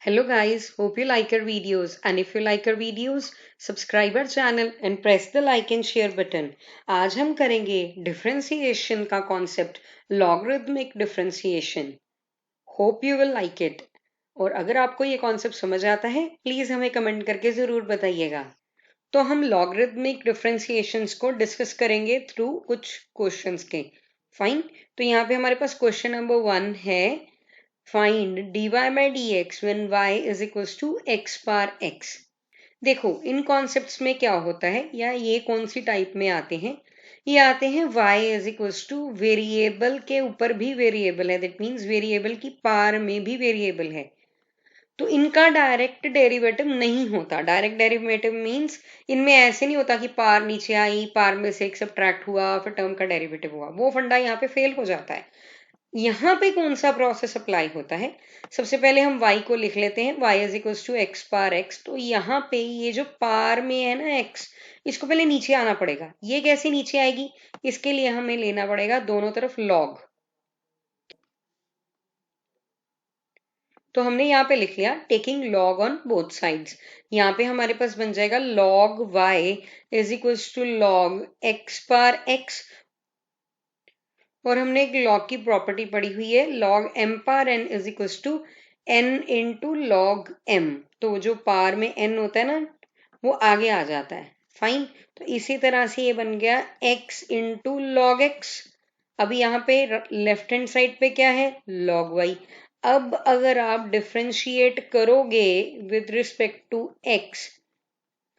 Hello guys, hope you like our videos and if you like our videos, subscribe our channel and press the like and share button. आज हम करेंगे differentiation का concept logarithmic differentiation. Hope you will like it. और अगर आपको ये concept समझ आता है प्लीज हमें कमेंट करके जरूर बताइएगा. तो हम लॉगरिथमिक डिफरेंशिएशंस को डिस्कस करेंगे थ्रू कुछ क्वेश्चंस के. फाइन. तो यहाँ पे हमारे पास क्वेश्चन नंबर 1 है. Find dy by dx when y is equals to x par x. देखो इन कॉन्सेप्ट्स में क्या होता है या ये कौन सी टाइप में आते हैं. ये आते हैं y is equals to variable के ऊपर भी वेरिएबल है. दैट मीन्स वेरिएबल की पार में भी वेरिएबल है. तो इनका डायरेक्ट डेरिवेटिव नहीं होता. डायरेक्ट डेरिवेटिव मीन्स इनमें ऐसे नहीं होता कि पार नीचे आई, पार में से एक सब्ट्रैक्ट हुआ, फिर टर्म का डेरिवेटिव हुआ. वो फंडा यहाँ पे फेल हो जाता है. यहाँ पे कौन सा प्रोसेस अप्लाई होता है. सबसे पहले हम y को लिख लेते हैं. y is equals to x पार एक्स. तो यहाँ पे ये जो पार में है ना x, इसको पहले नीचे आना पड़ेगा. ये कैसे नीचे आएगी, इसके लिए हमें लेना पड़ेगा दोनों तरफ log. तो हमने यहाँ पे लिख लिया taking log on both sides. यहाँ पे हमारे पास बन जाएगा log y is equals to log x par x. और हमने एक लॉग की प्रॉपर्टी पढ़ी हुई है log m पार n is equals to n into log m. तो जो पार में n होता है ना वो आगे आ जाता है. फाइन. तो इसी तरह से ये बन गया x इंटू log x. अब यहाँ पे लेफ्ट हैंड साइड पे क्या है log y. अब अगर आप डिफ्रेंशिएट करोगे विद रिस्पेक्ट टू x,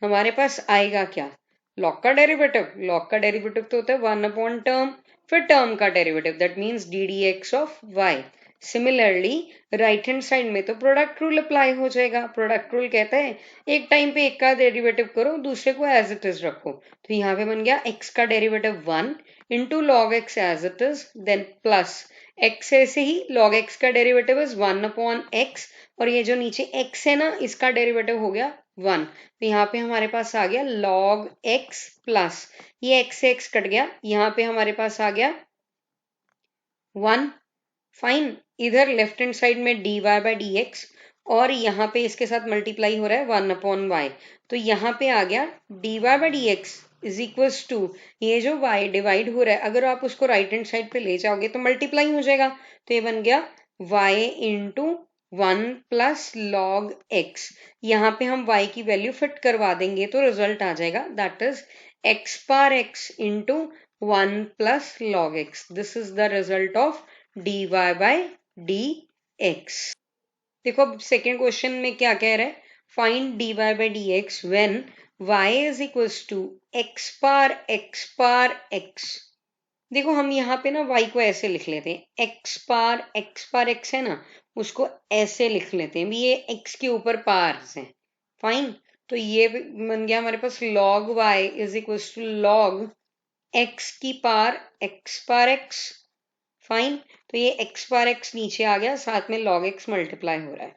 हमारे पास आएगा क्या. लॉग का डेरिवेटिव. लॉग का डेरिवेटिव तो होता है 1 अपॉन टर्म, फिर टर्म का derivative. That means d d x of y. Similarly right hand side में तो प्रोडक्ट रूल अप्लाई हो जाएगा. प्रोडक्ट रूल कहता है एक टाइम पे एक का डेरिवेटिव करो, दूसरे को एज इट इज रखो. तो यहाँ पे बन गया एक्स का derivative 1 into log x as it is, then plus x. ऐसे ही लॉग एक्स का डेरिवेटिव इज 1 अपॉन एक्स. और ये जो नीचे एक्स है ना इसका डेरिवेटिव हो गया 1. तो यहाँ पे हमारे पास आ गया log x प्लस ये x से x कट गया. यहाँ पे हमारे पास आ गया 1. फाइन. इधर लेफ्ट हैंड साइड में dy बाय dx और यहाँ पे इसके साथ मल्टीप्लाई हो रहा है 1 अपॉन y. तो यहाँ पे आ गया dy by dx is equals to ये जो y डिवाइड हो रहा है, अगर आप उसको राइट हैंड साइड पे ले जाओगे तो मल्टीप्लाई हो जाएगा. तो ये बन गया y into 1 plus log x. यहाँ पे हम y की वैल्यू फिट करवा देंगे तो रिजल्ट आ जाएगा. That is x par x into 1 plus log x. This is the result of dy by dx. देखो अब सेकेंड क्वेश्चन में क्या कह रहा है. Find dy by dx when y is equals to x par x. देखो हम यहाँ पे ना y को ऐसे लिख लेते हैं. x पार x है ना, उसको ऐसे लिख लेते हैं. ये x के ऊपर पार है. फाइन. तो ये बन गया हमारे पास log y is equals to log x की पार x. फाइन. तो ये x पार x नीचे आ गया, साथ में log x मल्टीप्लाई हो रहा है.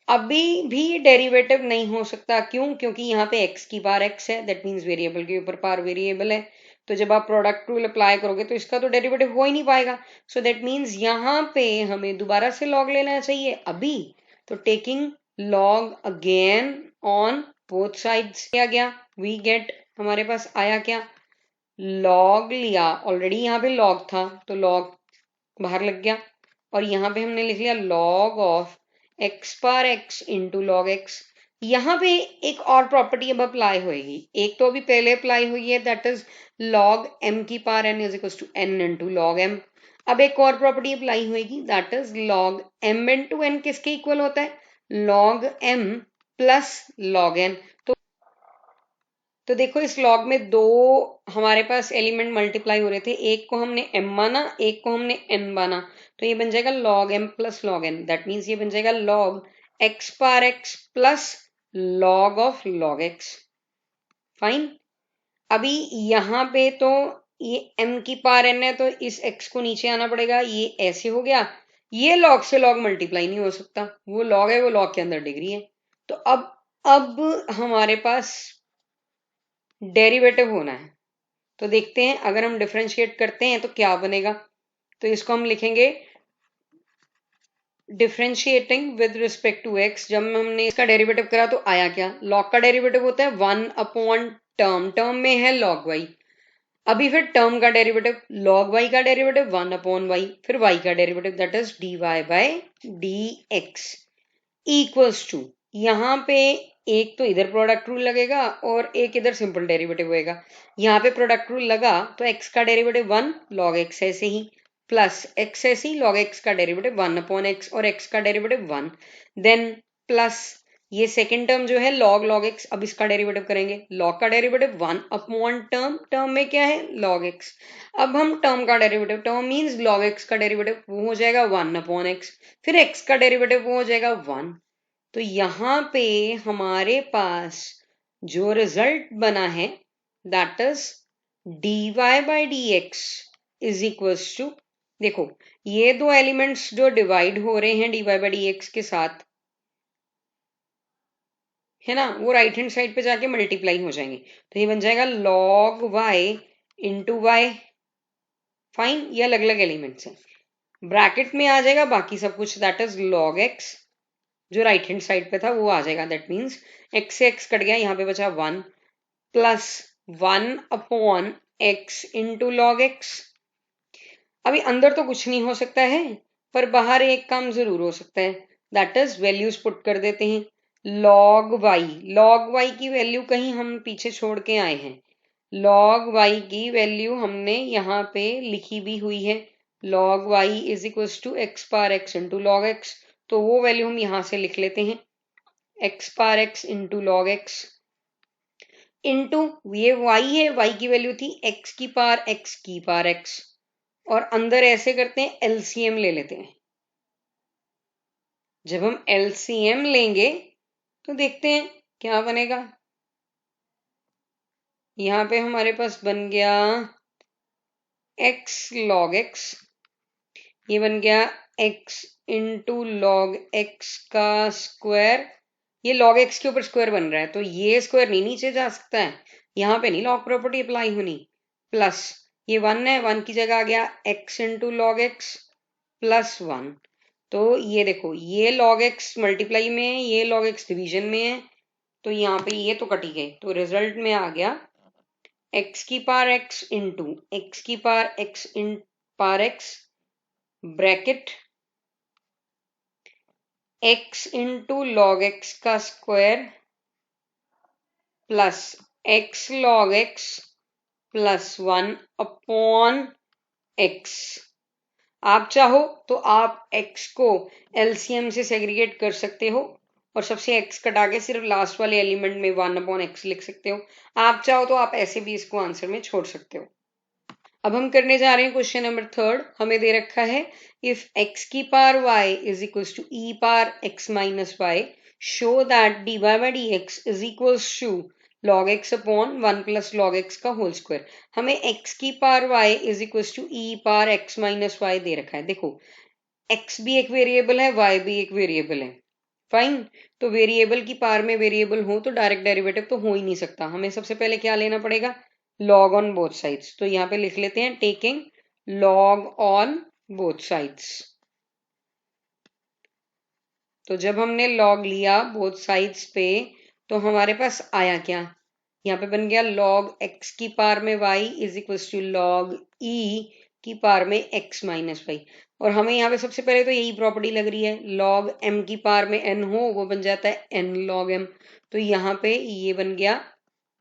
अभी भी डेरिवेटिव नहीं हो सकता. क्यों? क्योंकि यहाँ पे x की पार x है. दैट मीन्स वेरिएबल के ऊपर पार वेरिएबल है. तो जब आप प्रोडक्ट रूल अप्लाई करोगे तो इसका तो डेरिवेटिव हो ही नहीं पाएगा. सो दैट मीन्स यहाँ पे हमें दोबारा से लॉग लेना चाहिए अभी. तो taking log again on both sides किया गया. वी गेट हमारे पास आया क्या, लॉग लिया. ऑलरेडी यहाँ पे लॉग था तो लॉग बाहर लग गया. और यहाँ पे हमने लिख लिया log of x par x into log x. यहाँ पे एक और प्रॉपर्टी अब अप्लाई होगी. एक तो अभी पहले अप्लाई हुई है, दैट इज log m की पार n is equal to n into log m. अब एक और प्रॉपर्टी अप्लाई होगी, that is log m into n किसके इक्वल होता है, log m plus log n. तो देखो इस लॉग में दो हमारे पास एलिमेंट मल्टीप्लाई हो रहे थे. एक को हमने m माना, एक को हमने n माना. तो ये बन जाएगा log m plus log n. That means ये बन जाएगा log x par x plus log of log x. Fine. अभी यहाँ पे तो ये m की पार n है तो इस x को नीचे आना पड़ेगा. ये ऐसे हो गया. ये log से log मल्टीप्लाई नहीं हो सकता. वो log है, वो log के अंदर डिग्री है. तो अब हमारे पास डेरिवेटिव होना है. तो देखते हैं अगर हम डिफरेंशिएट करते हैं तो क्या बनेगा. तो इसको हम लिखेंगे differentiating with respect to x, जब हमने इसका डेरिवेटिव करा तो आया क्या, लॉग का डेरिवेटिव होता है 1 अपॉन टर्म, टर्म में है लॉग वाई। अभी फिर टर्म का डेरिवेटिव, लॉग वाई का डेरिवेटिव 1 अपॉन वाई, फिर वाई का derivative that is d y by d x equals to, यहाँ पे एक तो इधर प्रोडक्ट रूल लगेगा और एक इधर सिंपल डेरिवेटिव होएगा। यहाँ पे प्रोडक्ट रूल लगा तो एक्स का डेरिवेटिव 1 लॉग एक्स ऐसे ही, प्लस एक्स ऐसे ही लॉग एक्स का डेरिवेटिव 1 अपॉन एक्स और एक्स का डेरिवेटिव 1, देन प्लस ये सेकेंड टर्म जो है लॉग लॉग एक्स, अब इसका डेरिवेटिव करेंगे, लॉग का डेरिवेटिव 1 अपॉन टर्म, टर्म में क्या है लॉग एक्स। अब हम टर्म का derivative, term means log x का डेरिवेटिव वो हो जाएगा 1 अपॉन एक्स, फिर एक्स का डेरिवेटिव वो हो जाएगा 1। तो यहाँ पे हमारे पास जो रिजल्ट बना है that is dy by d x is equals to, देखो ये दो एलिमेंट्स जो डिवाइड हो रहे हैं dy बाई डी एक्स के साथ, है ना, वो राइट हैंड साइड पे जाके मल्टीप्लाई हो जाएंगे, तो ये बन जाएगा log y into y. Fine, ये अलग अलग एलिमेंट्स हैं, ब्रैकेट में आ जाएगा बाकी सब कुछ दैट इज log x, जो राइट हैंड साइड पे था वो आ जाएगा, दैट मीन्स एक्स से एक्स कट गया, यहाँ पे बचा 1 plus 1 upon x into log x. अभी अंदर तो कुछ नहीं हो सकता है, पर बाहर एक काम जरूर हो सकता है, दैट इज वैल्यूज पुट कर देते हैं। लॉग वाई की वैल्यू कहीं हम पीछे छोड़ के आए हैं, लॉग वाई की वैल्यू हमने यहाँ पे लिखी भी हुई है, log y is equal to x पार एक्स इंटू लॉग एक्स, तो वो वैल्यू हम यहां से लिख लेते हैं एक्स पार x into log x into ये वाई है, वाई की वैल्यू थी एक्स की पार एक्स, और अंदर ऐसे करते हैं एलसीएम ले लेते हैं। जब हम एलसीएम लेंगे तो देखते हैं क्या बनेगा, यहाँ पे हमारे पास बन गया एक्स लॉग एक्स, ये बन गया एक्स इंटू लॉग एक्स का स्क्वायर, ये log x के ऊपर स्क्वायर बन रहा है तो ये स्क्वायर नहीं नीचे जा सकता है, यहाँ पे नहीं लॉग प्रॉपर्टी अप्लाई होनी, प्लस ये 1 है, 1 की जगह आ गया x into log x plus 1, तो ये देखो ये log x मल्टीप्लाई में है, ये log x डिवीजन में है, तो यहाँ पे ये तो कटी गई, तो रिजल्ट में आ गया x की पार x इंटू एक्स की पार x इन पार x bracket x into log x का square plus x log x plus 1 upon x. आप चाहो तो आप x को एलसीएम से सेग्रीगेट कर सकते हो और सबसे x कटा के सिर्फ लास्ट वाले एलिमेंट में 1 अपॉन एक्स लिख सकते हो, आप चाहो तो आप ऐसे भी इसको आंसर में छोड़ सकते हो। अब हम करने जा रहे हैं क्वेश्चन नंबर 3, हमें दे रखा है इफ x की power y is equals to e power x minus y, show that dy by d x is equals to log x upon 1 plus log x का होल स्क्वायर। हमें x की power y is equals to e power x minus y दे रखा है, देखो x भी एक variable है, y भी एक वेरिएबल है, फाइन, तो वेरिएबल की पावर में वेरिएबल हो तो डायरेक्ट डेरिवेटिव तो हो ही नहीं सकता, हमें सबसे पहले क्या लेना पड़ेगा log ऑन बोथ साइड्स, तो यहाँ पे लिख लेते हैं taking log on both sides. तो जब हमने log लिया बोथ साइड्स पे तो हमारे पास आया क्या, यहाँ पे बन गया log x की पावर में y is equal to log e की पावर में x माइनस वाई, और हमें यहाँ पे सबसे पहले तो यही प्रॉपर्टी लग रही है, log m की पावर में n हो वो बन जाता है n log m, तो यहाँ पे ये बन गया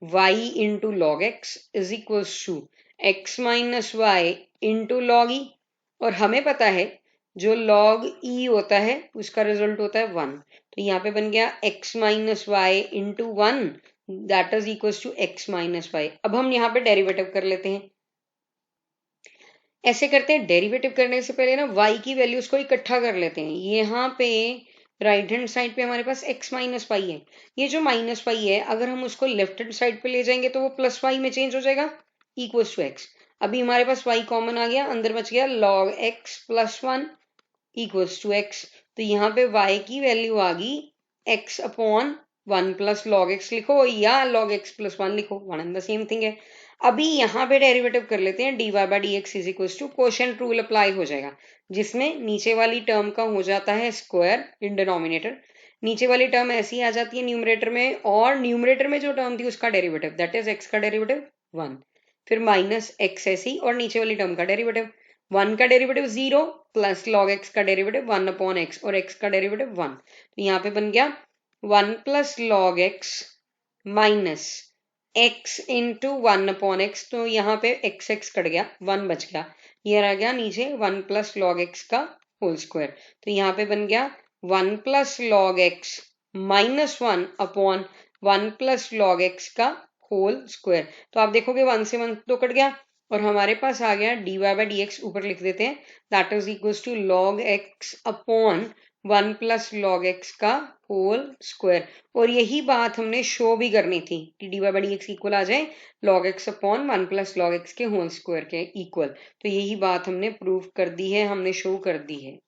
y into log x is equal to x minus y into log e, और हमें पता है जो log e होता है उसका रिजल्ट होता है 1, तो यहाँ पे बन गया x minus y into 1 that is equal to x minus y. अब हम यहाँ पे डेरिवेटिव कर लेते हैं, ऐसे करते हैं डेरिवेटिव करने से पहले ना y की वैल्यूज को इकट्ठा कर लेते हैं, यहाँ पे राइट हैंड साइड पे हमारे पास x माइनस वाई है, ये जो माइनस वाई है अगर हम उसको लेफ्ट हैंड साइड पे ले जाएंगे तो वो प्लस वाई में चेंज हो जाएगा इक्वल्स टू एक्स। अभी हमारे पास y कॉमन आ गया, अंदर बच गया log x plus 1 equals to x, तो यहाँ पे y की वैल्यू आ गई x upon 1 plus log x लिखो या log x प्लस 1 लिखो, one and the same thing है। अभी यहाँ पे डेरिवेटिव कर लेते हैं, dy by d x is equal to quotient rule apply हो जाएगा, जिसमें नीचे वाली टर्म का हो जाता है स्क्वायर इन डिनोमिनेटर, नीचे वाली टर्म ऐसी आ जाती है न्यूमरेटर में, और न्यूमरेटर में जो टर्म थी उसका डेरिवेटिव दैट इज एक्स का डेरिवेटिव 1, फिर माइनस एक्स ऐसी और नीचे वाली टर्म का डेरिवेटिव 1 का डेरिवेटिव 0 प्लस लॉग एक्स का डेरिवेटिव 1 अपॉन एक्स और एक्स का डेरिवेटिव 1, तो यहाँ पे बन गया 1 plus log x minus x into 1 upon x, तो यहाँ पे x x कट गया 1 बच गया, ये रह गया नीचे 1 प्लस लॉग एक्स का होल स्क्वायर, तो यहाँ पे बन गया 1 plus log x minus 1 upon 1 plus log x का होल स्क्वायर, तो आप देखोगे 1 से 1 तो कट गया और हमारे पास आ गया dy बाई डी एक्स, ऊपर लिख देते हैं that is equal to log x upon 1 plus log x का होल स्क्वायर, और यही बात हमने शो भी करनी थी कि d y by d x equal आ जाए log x upon 1 plus log x के होल स्क्वायर के इक्वल, तो यही बात हमने प्रूव कर दी है, हमने शो कर दी है।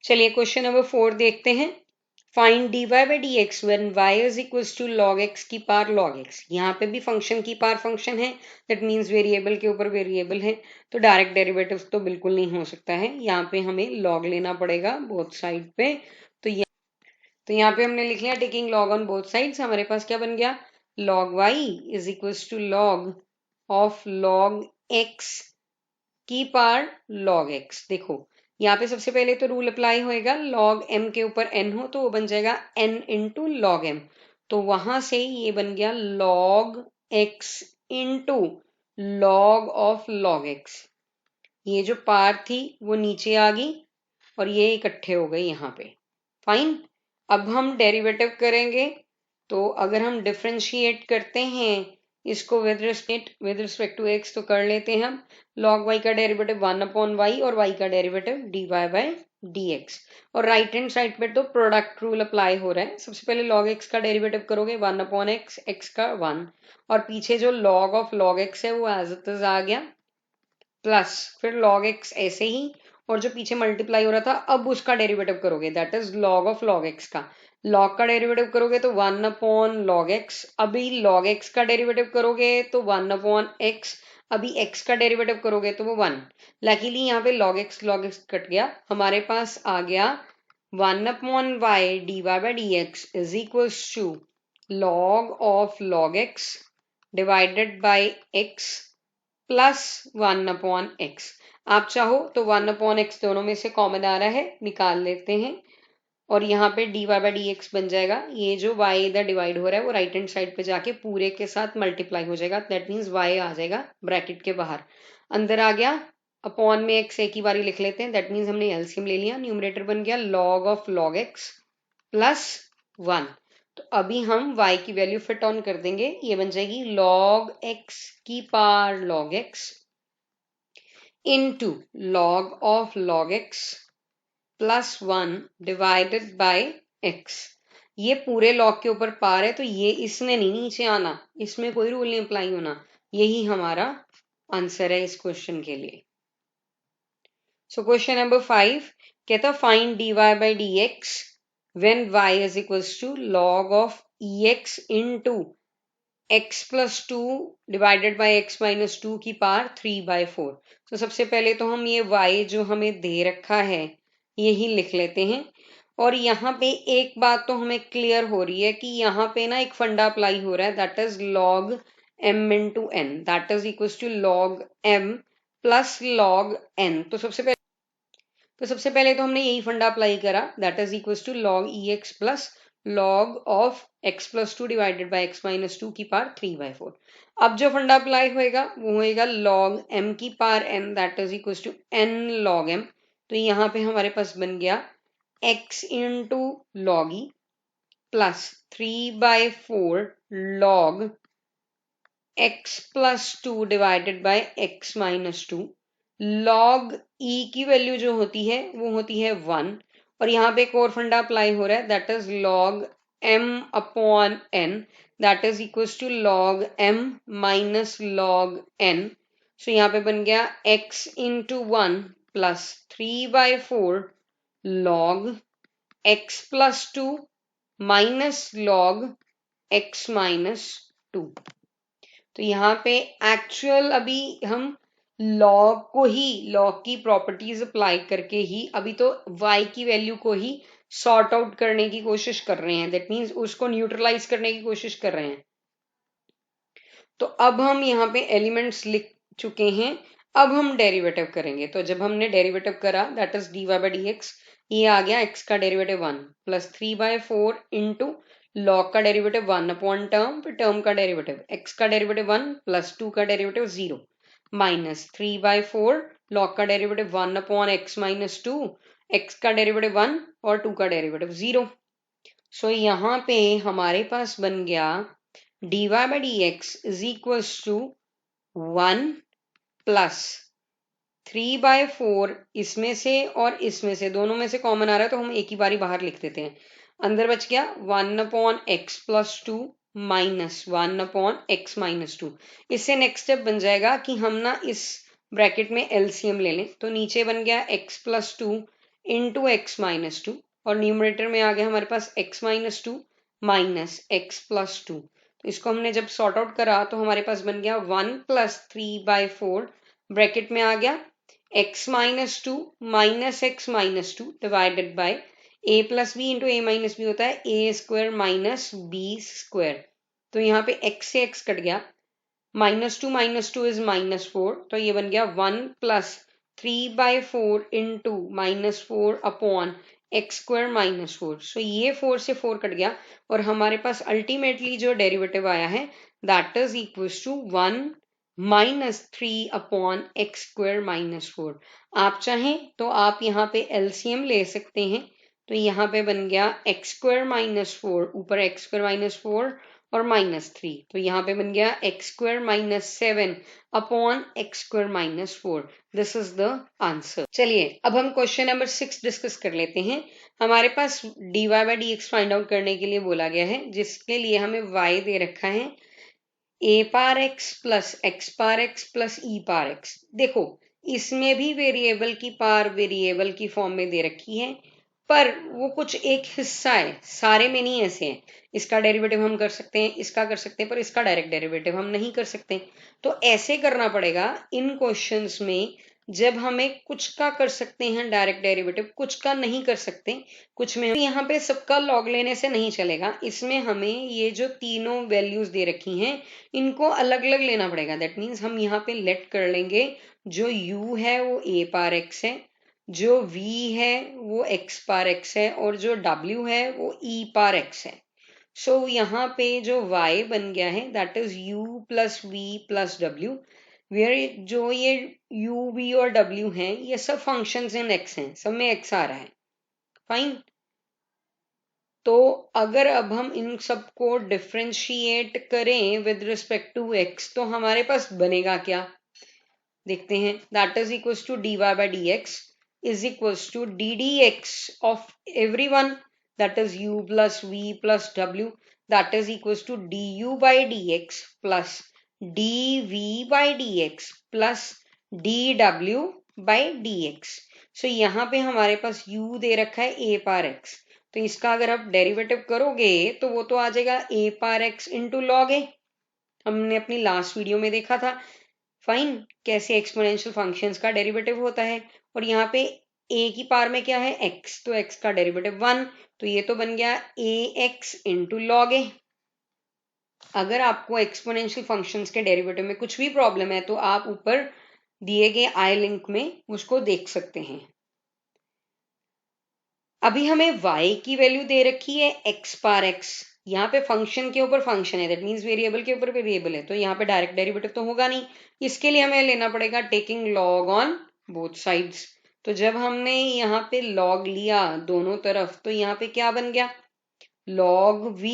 चलिए क्वेश्चन नंबर 4 देखते हैं। Find dy by d x when y is equal to log x की पावर लॉग एक्स, यहाँ पे भी फंक्शन की पावर फंक्शन है, दैट मीन्स वेरिएबल के ऊपर वेरिएबल है, तो डायरेक्ट डेरिवेटिव तो बिल्कुल नहीं हो सकता है, यहाँ पे हमें लॉग लेना पड़ेगा बोथ साइड पे, तो यहाँ पे हमने लिख लिया taking log on both sides, हमारे पास क्या बन गया log y is equal to log of log x की पावर लॉग एक्स। देखो यहाँ पे सबसे पहले तो रूल अप्लाई होएगा, लॉग एम के ऊपर एन हो तो वो बन जाएगा एन इंटू लॉग एम, तो वहां से ये बन गया log x into log of log x, ये जो पार थी वो नीचे आ गई और ये इकट्ठे हो गए यहाँ पे, फाइन। अब हम डेरिवेटिव करेंगे, तो अगर हम डिफ्रेंशिएट करते हैं इसको विद रिस्पेक्ट टू एक्स तो कर लेते हैं हम, लॉग वाई का डेरिवेटिव 1 अपॉन वाई और वाई का derivative d y by d x, और राइट हैंड साइड पे तो प्रोडक्ट रूल अप्लाई हो रहा है, सबसे पहले लॉग एक्स का डेरिवेटिव करोगे 1 अपॉन एक्स, एक्स का 1, और पीछे जो लॉग ऑफ लॉग एक्स है वो एज इट इज आ गया, प्लस फिर लॉग एक्स ऐसे ही, और जो पीछे मल्टीप्लाई हो रहा था अब उसका डेरिवेटिव करोगे that is log of log x का, लॉग का डेरिवेटिव करोगे तो 1 अपॉन लॉग एक्स, अभी लॉग एक्स का डेरिवेटिव करोगे तो 1 अपॉन एक्स, अभी एक्स का डेरिवेटिव करोगे तो वो 1, लकीली यहाँ पे लॉग एक्स कट गया, हमारे पास आ गया 1 upon y d y by d x is equal to log of log x divided by x plus 1 upon x, आप चाहो तो 1 अपॉन एक्स दोनों में से कॉमन आ रहा है निकाल लेते हैं, और यहाँ पे d y by d x बन जाएगा, ये जो y इधर डिवाइड हो रहा है वो राइट हैंड साइड पे जाके पूरे के साथ मल्टीप्लाई हो जाएगा, दैट मीन्स y आ जाएगा ब्रैकेट के बाहर, अंदर आ गया अपॉन में x एक ही बारी लिख लेते हैं, दैट मीन्स हमने एलसीएम ले लिया, न्यूमरेटर बन गया log of log x plus 1, तो अभी हम y की वैल्यू फिट ऑन कर देंगे, ये बन जाएगी लॉग x की power log x into log of log x plus 1 divided by x, ये पूरे लॉग के ऊपर पार है तो ये इसमें नहीं नीचे आना, इसमें कोई रूल नहीं अप्लाई होना, यही हमारा आंसर है इस क्वेश्चन के लिए। सो क्वेश्चन नंबर 5 कहता find dy by d x when y is equals to log of ex into x plus 2 divided by x minus 2 की पावर 3/4, तो सबसे पहले तो हम ये y जो हमें दे रखा है यही लिख लेते हैं, और यहाँ पे एक बात तो हमें क्लियर हो रही है कि यहाँ पे ना एक फंडा अप्लाई हो रहा है that is log m into n that is equal to log m plus log n, तो सबसे पहले तो हमने यही फंडा अप्लाई करा that is equal to log e x plus log of x plus 2 divided by x minus 2 की power 3/4, अब जो फंडा अप्लाई होएगा वो होएगा लॉग एम की power n that is equal to n log m, तो यहाँ पे हमारे पास बन गया x into log e plus 3/4 log x plus 2 divided by x minus 2, log e की वैल्यू जो होती है वो होती है 1, और यहाँ पे एक और फंडा अप्लाई हो रहा है that is log m upon n that is equal to log m minus log n, so यहाँ पे बन गया x into 1 plus 3/4 log x plus 2 minus log x minus 2, तो यहाँ पे एक्चुअल अभी हम लॉग की प्रॉपर्टीज अप्लाई करके ही अभी तो y की वैल्यू को ही सॉर्ट आउट करने की कोशिश कर रहे हैं, दैट मीन्स उसको न्यूट्रलाइज करने की कोशिश कर रहे हैं। तो अब हम यहाँ पे एलिमेंट्स लिख चुके हैं, अब हम डेरिवेटिव करेंगे। तो जब हमने डेरिवेटिव करा that is dy by d x, ये आ गया x का डेरिवेटिव 1 प्लस 3/4 इंटू लॉग का डेरिवेटिव 1 अपॉन टर्म, फिर टर्म का डेरिवेटिव x का डेरिवेटिव 1 प्लस 2 का डेरिवेटिव 0 माइनस 3/4 लॉग का derivative 1 upon x minus 2, x का डेरिवेटिव 1 और 2 का डेरिवेटिव 0। सो यहाँ पे हमारे पास बन गया dy by d x is equals to 1 plus 3/4, इसमें से और इसमें से दोनों में से कॉमन आ रहा है तो हम एक ही बारी बाहर लिख देते हैं। अंदर बच गया 1 upon x plus 2 minus 1 upon x minus 2। इससे नेक्स्ट स्टेप बन जाएगा कि हम ना इस ब्रैकेट में एलसीएम ले लें, तो नीचे बन गया x plus 2 into x minus 2 और न्यूमरेटर में आ गया हमारे पास x minus 2 minus x plus 2। तो इसको हमने जब सॉर्ट आउट करा तो हमारे पास बन गया 1 प्लस 3/4, ब्रैकेट में आ गया x minus 2 minus x minus 2 divided by a plus b into a minus b होता है a square minus b square. तो यहाँ पे x से x कट गया, माइनस टू इज -4, तो ये बन गया 1 plus 3/4 into -4 upon x square -4। So ये 4 से 4 कट गया और हमारे पास अल्टीमेटली जो डेरिवेटिव आया है that is equals to 1 -3 upon x square -4। आप चाहें तो आप यहाँ पे एलसीएम ले सकते हैं, तो यहाँ पे बन गया एक्स स्क्वायर -4 ऊपर एक्स स्क्वायर -4 और -3, तो यहाँ पे बन गया x square -7 upon x square -4। This is the answer. चलिए अब हम क्वेश्चन नंबर 6 डिस्कस कर लेते हैं। हमारे पास dy by d x find out करने के लिए बोला गया है, जिसके लिए हमें y दे रखा है a par x plus x par x plus e power x। देखो इसमें भी वेरिएबल की पार वेरिएबल की फॉर्म में दे रखी है, पर वो कुछ एक हिस्सा है, सारे में नहीं ऐसे हैं। इसका डेरिवेटिव हम कर सकते हैं, इसका कर सकते हैं, पर इसका डायरेक्ट डेरिवेटिव हम नहीं कर सकते। तो ऐसे करना पड़ेगा इन क्वेश्चंस में, जब हमें कुछ का कर सकते हैं डायरेक्ट डेरिवेटिव, कुछ का नहीं कर सकते। कुछ में यहाँ पे सबका लॉग लेने से नहीं चलेगा, इसमें हमें ये जो तीनों वैल्यूज दे रखी हैं इनको अलग अलग लेना पड़ेगा। दैट मीन्स हम यहाँ पे लेट कर लेंगे जो u है वो a पार x है, जो v है वो x पार x है और जो w है वो e पार x है। सो यहाँ पे जो y बन गया है that is u plus v plus w, where जो ये u v और w हैं ये सब फंक्शंस इन x हैं, सब में x आ रहा है। फाइन। तो अगर अब हम इन सबको डिफ्रेंशिएट करें विद रिस्पेक्ट टू x तो हमारे पास बनेगा क्या, देखते हैं। That is equals to dy by d x is equals to d d x of every one, that is u plus v plus w, that is equals to du by d x plus dv by d x plus dw by d x. So यहाँ पे हमारे पास u दे रखा है a par x, तो इसका अगर आप derivative करोगे तो वो तो आ जाएगा a par x into log a, हमने अपनी लास्ट वीडियो में देखा था। फाइन, कैसे एक्सपोनेंशियल फंक्शंस का डेरिवेटिव होता है। और यहाँ पे a की पावर में क्या है x, तो x का डेरिवेटिव 1, तो ये तो बन गया ax इंटू लॉग ए। अगर आपको एक्सपोनेंशियल फंक्शंस के डेरिवेटिव में कुछ भी प्रॉब्लम है तो आप ऊपर दिए गए आई लिंक में उसको देख सकते हैं। अभी हमें y की वैल्यू दे रखी है x पार x, यहाँ पे फंक्शन के ऊपर फंक्शन है, दैट मीन्स वेरिएबल के ऊपर वेरिएबल है, तो यहाँ पे डायरेक्ट डेरिवेटिव तो होगा नहीं। इसके लिए हमें लेना पड़ेगा taking log on both sides. तो जब हमने यहाँ पे लॉग लिया दोनों तरफ तो यहाँ पे क्या बन गया, log v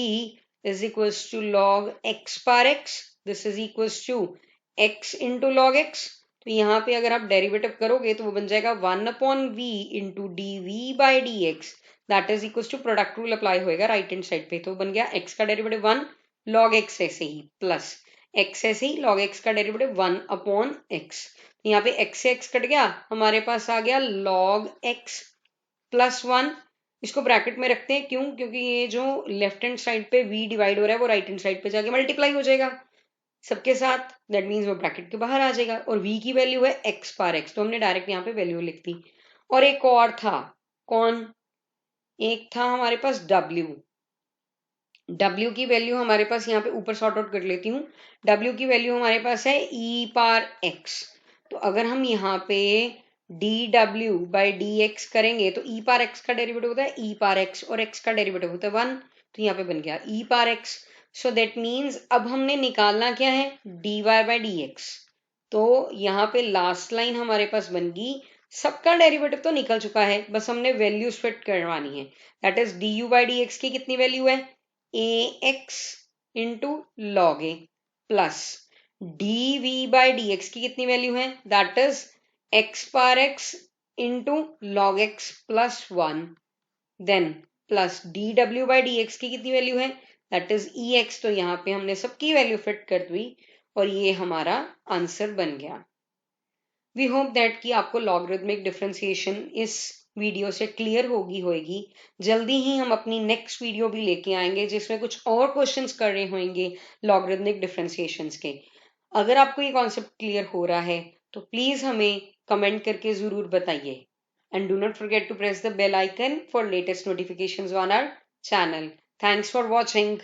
is equals to log x par x, this is equals to x into log x। तो यहाँ पे अगर आप डेरिवेटिव करोगे तो वो बन जाएगा 1 upon v into d v by d x, that is equal to product rule apply होएगा राइट हैंड साइड पे, तो बन गया x का डेरिवेटिव 1 log x ऐसे ही प्लस x ऐसे ही log x का डेरिवेटिव 1 अपॉन x। यहाँ पे x से x कट गया, हमारे पास आ गया log x प्लस 1। इसको ब्रैकेट में रखते हैं, क्यों, क्योंकि ये जो लेफ्ट हैंड साइड पे v डिवाइड हो रहा है वो राइट हैंड साइड पे जाके मल्टीप्लाई हो जाएगा। सबके साथ, दैट मीन्स वो ब्रैकेट के बाहर आ जाएगा। और v की वैल्यू है x पार x, तो हमने डायरेक्ट यहाँ पे वैल्यू लिख दी। और एक और था, कौन? एक था हमारे पास w। w की वैल्यू हमारे पास यहाँ पे ऊपर सॉर्ट आउट कर लेती हूँ। w की वैल्यू हमारे पास है e पार x। तो अगर हम यहाँ पे dw बाई dx करेंगे तो e पार x का डेरिवेटिव होता है e पार x और x का डेरिवेटिव होता है 1, तो यहाँ पे बन गया e power x। So that means अब हमने निकालना क्या है? dy by dx। तो यहाँ पे लास्ट लाइन हमारे पास बन गई, सबका डेरिवेटिव तो निकल चुका है, बस हमने वैल्यूज फिट करवानी है। That is du by dx की कितनी वैल्यू है? ax into log a, plus dv by dx की कितनी वैल्यू है? That is x par x into log x plus 1, then plus dw by dx की कितनी वैल्यू है? That is ex। तो यहाँ पे हमने सबकी वैल्यू फिट कर दी और ये हमारा आंसर बन गया। वी होप दैट कि आपको लॉगरिथमिक डिफरेंशिएशन इस वीडियो से क्लियर होगी। जल्दी ही हम अपनी नेक्स्ट वीडियो भी लेके आएंगे जिसमें कुछ और क्वेश्चंस कर रहे होंगे लॉगरिथमिक डिफरेंशिएशंस के। अगर आपको ये कॉन्सेप्ट क्लियर हो रहा है तो प्लीज हमें कमेंट करके जरूर बताइए। And do not forget to press the bell icon for latest notifications on our channel. Thanks for watching.